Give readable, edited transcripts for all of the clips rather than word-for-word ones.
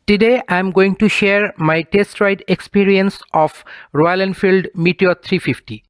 Today I am going to share my test ride experience of Royal Enfield Meteor 350.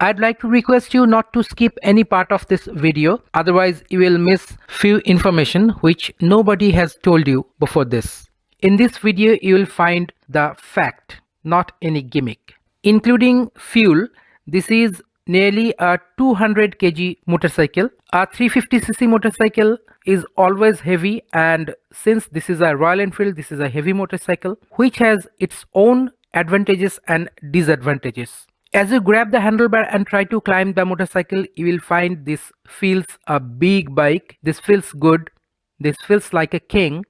I'd like to request you not to skip any part of this video, otherwise you will miss few information which nobody has told you before this. In this video you will find the fact, not any gimmick. Including fuel, this is nearly a 200 kg motorcycle. A 350cc motorcycle is always heavy, and since this is a Royal Enfield, this is a heavy motorcycle which has its own advantages and disadvantages. As you grab the handlebar and try to climb the motorcycle, you will find this feels a big bike. This feels good. This feels like a king.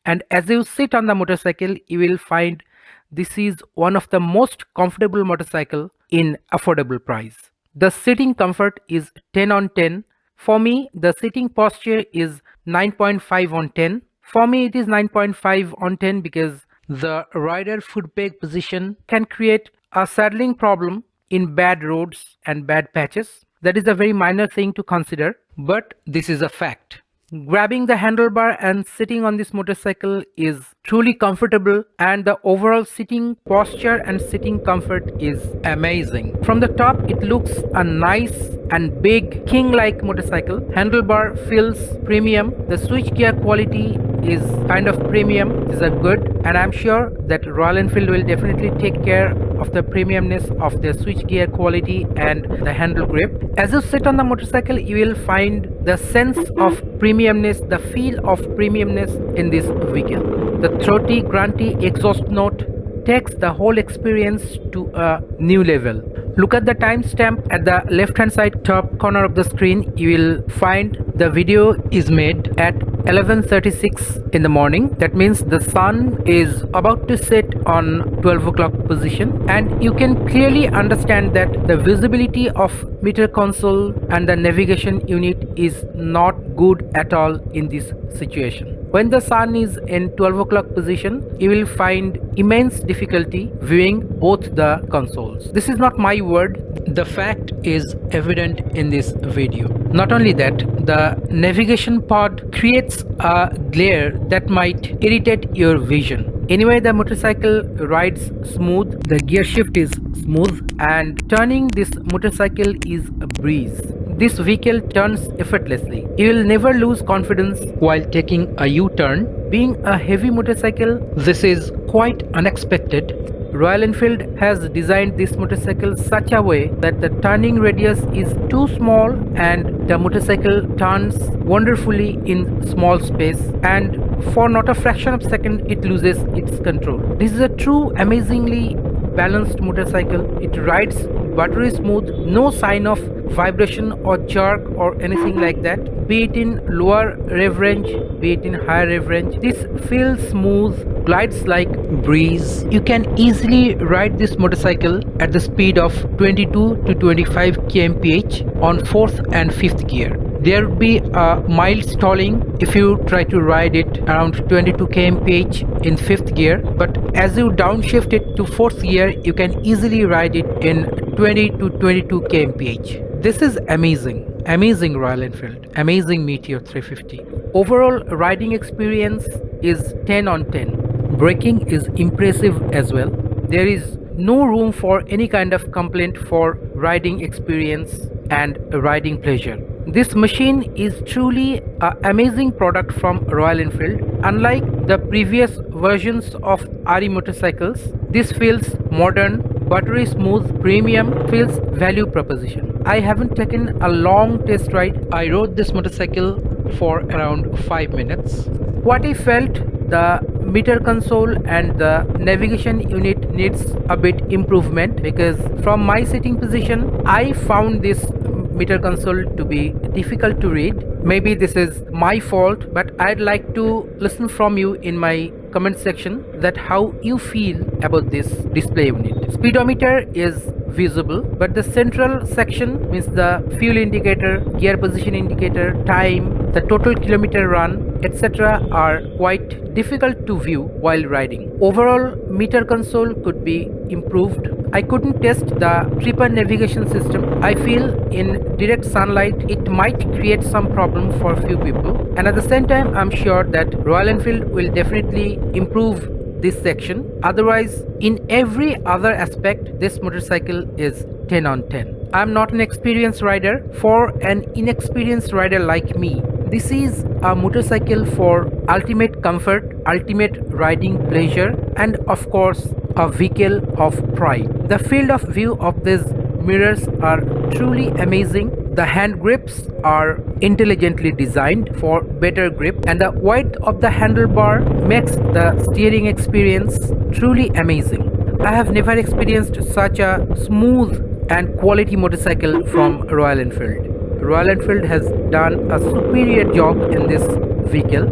And as you sit on the motorcycle, you will find this is one of the most comfortable motorcycle in affordable price. The sitting comfort is 10 on 10. For me, the sitting posture is 9.5 on 10. For me, it is 9.5 on 10 because the rider foot peg position can create a saddling problem in bad roads and bad patches. That is a very minor thing to consider, but this is a fact. Grabbing the handlebar and sitting on this motorcycle is truly comfortable, and the overall sitting posture and sitting comfort is amazing. From the top it looks a nice and big king-like motorcycle. Handlebar feels premium. The switch gear quality is kind of premium, is a good, and I'm sure that Royal Enfield will definitely take care of the premiumness of the switch gear quality and the handle grip. As you sit on the motorcycle, you will find the sense of premiumness, the feel of premiumness in this vehicle. The throaty, grunty exhaust note takes the whole experience to a new level. Look at the timestamp at the left hand side top corner of the screen. You will find the video is made at 11:36 in the morning. That means the sun is about to set on 12 o'clock position, and you can clearly understand that the visibility of meter console and the navigation unit is not good at all in this situation. When the sun is in 12 o'clock position, you will find immense difficulty viewing both the consoles. This is not my word. The fact is evident in this video. Not only that, the navigation pod creates a glare that might irritate your vision. Anyway, the motorcycle rides smooth, the gear shift is smooth, and turning this motorcycle is a breeze. This vehicle turns effortlessly. You will never lose confidence while taking a U-turn. Being a heavy motorcycle, this is quite unexpected. Royal Enfield has designed this motorcycle such a way that the turning radius is too small and the motorcycle turns wonderfully in small space, and for not a fraction of a second it loses its control. This is a true amazingly balanced motorcycle. It rides buttery smooth, no sign of vibration or jerk or anything like that, be it in lower rev range, be it in higher rev range. This feels smooth, glides like breeze. You can easily ride this motorcycle at the speed of 22 to 25 kmph on 4th and 5th gear. There would be a mild stalling if you try to ride it around 22 kmph in 5th gear, but as you downshift it to 4th gear, you can easily ride it in 20 to 22 kmph. This is amazing. Amazing Royal Enfield. Amazing Meteor 350. Overall riding experience is 10 on 10. Braking is impressive as well. There is no room for any kind of complaint for riding experience and riding pleasure. This machine is truly an amazing product from Royal Enfield. Unlike the previous versions of RE motorcycles, this feels modern, buttery smooth, premium, feels value proposition. I haven't taken a long test ride. I rode this motorcycle for around 5 minutes. What I felt, the meter console and the navigation unit needs a bit improvement, because from my sitting position I found this meter console to be difficult to read. Maybe this is my fault, but I'd like to listen from you in my comment section that how you feel about this display unit. Speedometer is visible, but the central section means the fuel indicator, gear position indicator, time, the total kilometer run, etc. are quite difficult to view while riding. Overall meter console could be improved. I couldn't test the tripper navigation system. I feel in direct sunlight it might create some problem for few people, and at the same time I'm sure that Royal Enfield will definitely improve this section. Otherwise, in every other aspect, this motorcycle is 10 on 10. I'm not an experienced rider. For an inexperienced rider like me, this is a motorcycle for ultimate comfort, ultimate riding pleasure, and of course a vehicle of pride. The field of view of these mirrors are truly amazing. The hand grips are intelligently designed for better grip, and the width of the handlebar makes the steering experience truly amazing. I have never experienced such a smooth and quality motorcycle from Royal Enfield. Royal Enfield has done a superior job in this vehicle.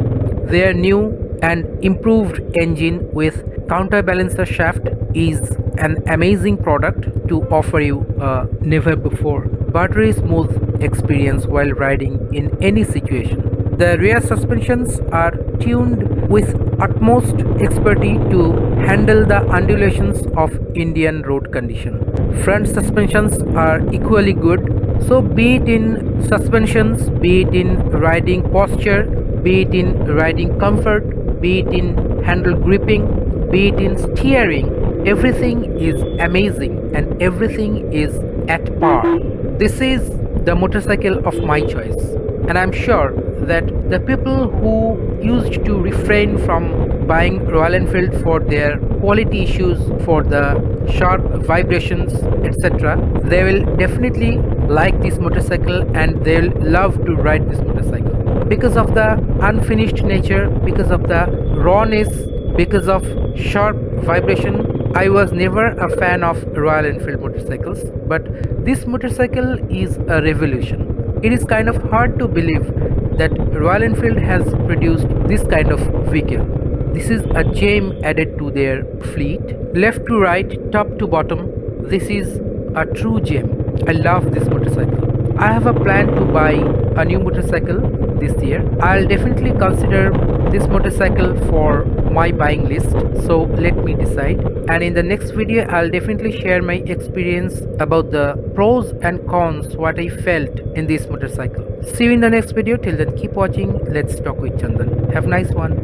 Their new and improved engine with counterbalancer shaft is an amazing product to offer you a never before buttery smooth experience while riding in any situation. The rear suspensions are tuned with utmost expertise to handle the undulations of Indian road condition. Front suspensions are equally good, so be it in suspensions, be it in riding posture, be it in riding comfort, be it in handle gripping, be it in steering, everything is amazing and everything is at par. This is the motorcycle of my choice, and I'm sure that the people who used to refrain from buying Royal Enfield for their quality issues, for the sharp vibrations, etc., they will definitely like this motorcycle and they'll love to ride this motorcycle because of the unfinished nature, because of the rawness, because of sharp vibration. I was never a fan of Royal Enfield motorcycles, but this motorcycle is a revolution. It is kind of hard to believe that Royal Enfield has produced this kind of vehicle. This is a gem added to their fleet. Left to right, top to bottom, this is a true gem. I love this motorcycle. I have a plan to buy a new motorcycle this year. I'll definitely consider this motorcycle for my buying list, so let me decide. And in the next video I'll definitely share my experience about the pros and cons, what I felt in this motorcycle. See you in the next video. Till then, keep watching. Let's talk with Chandan. Have a nice one.